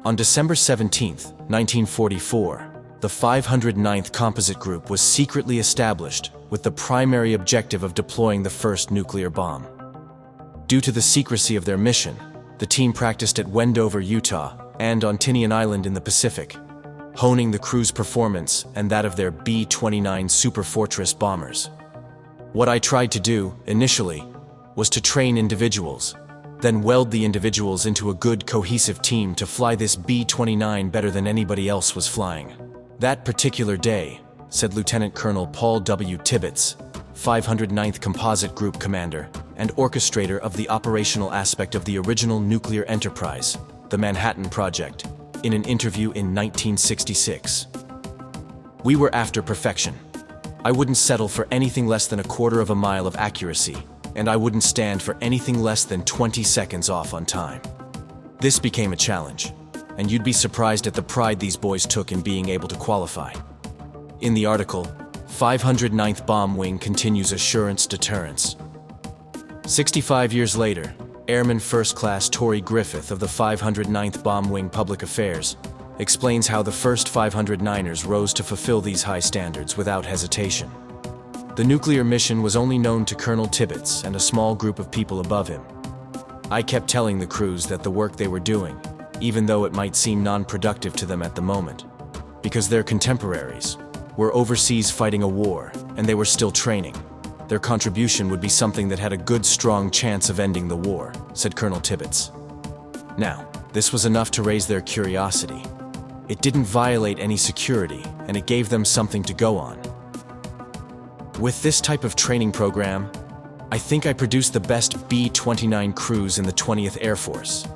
On December 17, 1944, the 509th Composite Group was secretly established with the primary objective of deploying the first nuclear bomb. Due to the secrecy of their mission, the team practiced at Wendover, Utah, and on Tinian Island in the Pacific, honing the crew's performance and that of their B-29 Super Fortress bombers. What I tried to do, initially, was to train individuals, then weld the individuals into a good, cohesive team to fly this B-29 better than anybody else was flying. That particular day, said Lieutenant Colonel Paul W. Tibbets, 509th Composite Group commander and orchestrator of the operational aspect of the original nuclear enterprise, the Manhattan Project, in an interview in 1966. We were after perfection. I wouldn't settle for anything less than a quarter of a mile of accuracy, and I wouldn't stand for anything less than 20 seconds off on time. This became a challenge, and you'd be surprised at the pride these boys took in being able to qualify. In the article, 509th Bomb Wing continues assurance deterrence. 65 years later, Airman First Class Torrey Griffith of the 509th Bomb Wing Public Affairs explains how the first 509ers rose to fulfill these high standards without hesitation. The nuclear mission was only known to Colonel Tibbets and a small group of people above him. I kept telling the crews that the work they were doing, even though it might seem non-productive to them at the moment, because their contemporaries were overseas fighting a war and they were still training, their contribution would be something that had a good, strong chance of ending the war, said Colonel Tibbets. Now, this was enough to raise their curiosity. It didn't violate any security, and it gave them something to go on. With this type of training program, I think I produced the best B-29 crews in the 20th Air Force,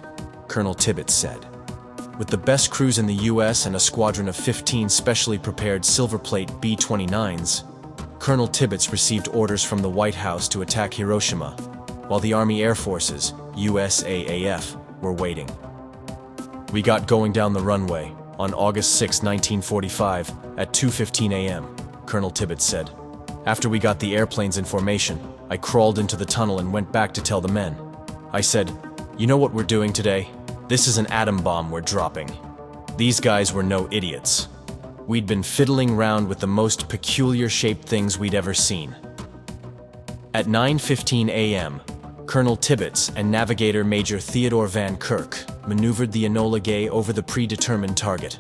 Colonel Tibbets said. With the best crews in the U.S. and a squadron of 15 specially prepared silverplate B-29s, Colonel Tibbets received orders from the White House to attack Hiroshima, while the Army Air Forces, USAAF, were waiting. We got going down the runway on August 6, 1945, at 2:15 a.m., Colonel Tibbets said. After we got the airplanes in formation, I crawled into the tunnel and went back to tell the men. I said, "You know what we're doing today? This is an atom bomb we're dropping." These guys were no idiots. We'd been fiddling around with the most peculiar-shaped things we'd ever seen. At 9:15 a.m., Colonel Tibbets and Navigator Major Theodore Van Kirk maneuvered the Enola Gay over the predetermined target.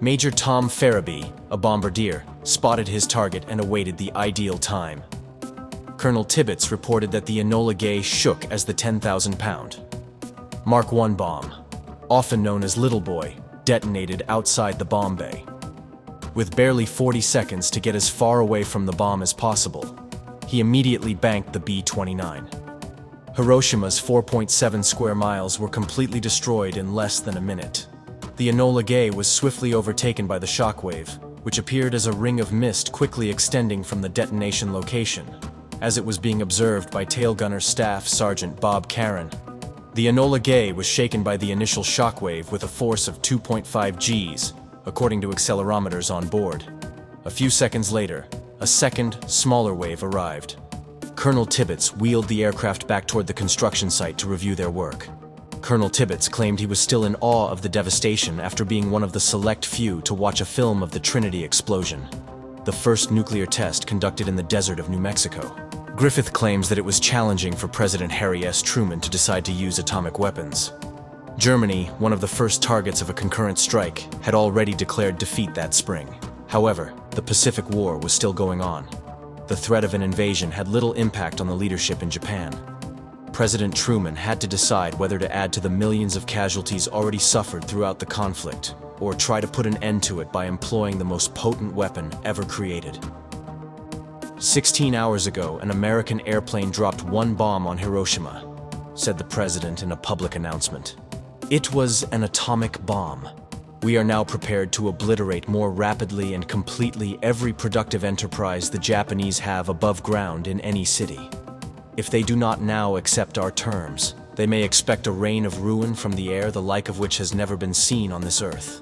Major Tom Farabee, a bombardier, spotted his target and awaited the ideal time. Colonel Tibbets reported that the Enola Gay shook as the 10,000-pound Mark I bomb, often known as Little Boy, detonated outside the bomb bay. With barely 40 seconds to get as far away from the bomb as possible, he immediately banked the B-29. Hiroshima's 4.7 square miles were completely destroyed in less than a minute. The Enola Gay was swiftly overtaken by the shockwave, which appeared as a ring of mist quickly extending from the detonation location, as it was being observed by Tail Gunner Staff Sergeant Bob Caron. The Enola Gay was shaken by the initial shockwave with a force of 2.5 Gs, according to accelerometers on board. A few seconds later, a second, smaller wave arrived. Colonel Tibbets wheeled the aircraft back toward the construction site to review their work. Colonel Tibbets claimed he was still in awe of the devastation after being one of the select few to watch a film of the Trinity explosion, the first nuclear test conducted in the desert of New Mexico. Griffith claims that it was challenging for President Harry S. Truman to decide to use atomic weapons. Germany, one of the first targets of a concurrent strike, had already declared defeat that spring. However, the Pacific War was still going on. The threat of an invasion had little impact on the leadership in Japan. President Truman had to decide whether to add to the millions of casualties already suffered throughout the conflict, or try to put an end to it by employing the most potent weapon ever created. 16 hours ago, an American airplane dropped one bomb on Hiroshima, said the president in a public announcement. It was an atomic bomb. We are now prepared to obliterate more rapidly and completely every productive enterprise the Japanese have above ground in any city. If they do not now accept our terms, they may expect a rain of ruin from the air the like of which has never been seen on this earth.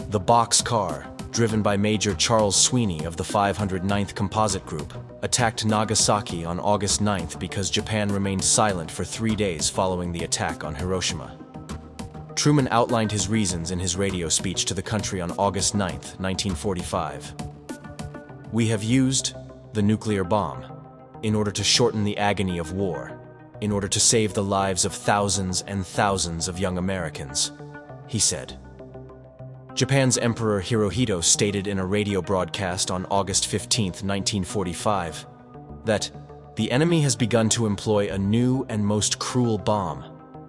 The box car, driven by Major Charles Sweeney of the 509th Composite Group, attacked Nagasaki on August 9th because Japan remained silent for 3 days following the attack on Hiroshima. Truman outlined his reasons in his radio speech to the country on August 9, 1945. "We have used the nuclear bomb in order to shorten the agony of war, in order to save the lives of thousands and thousands of young Americans," he said. Japan's Emperor Hirohito stated in a radio broadcast on August 15, 1945, that the enemy has begun to employ a new and most cruel bomb,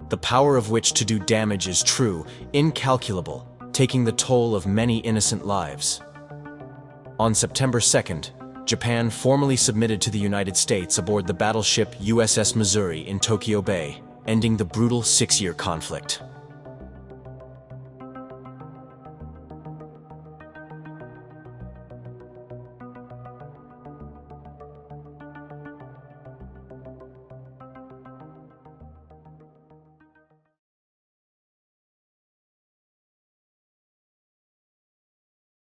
the power of which to do damage is true, incalculable, taking the toll of many innocent lives. On September 2nd, Japan formally submitted to the United States aboard the battleship USS Missouri in Tokyo Bay, ending the brutal 6-year conflict.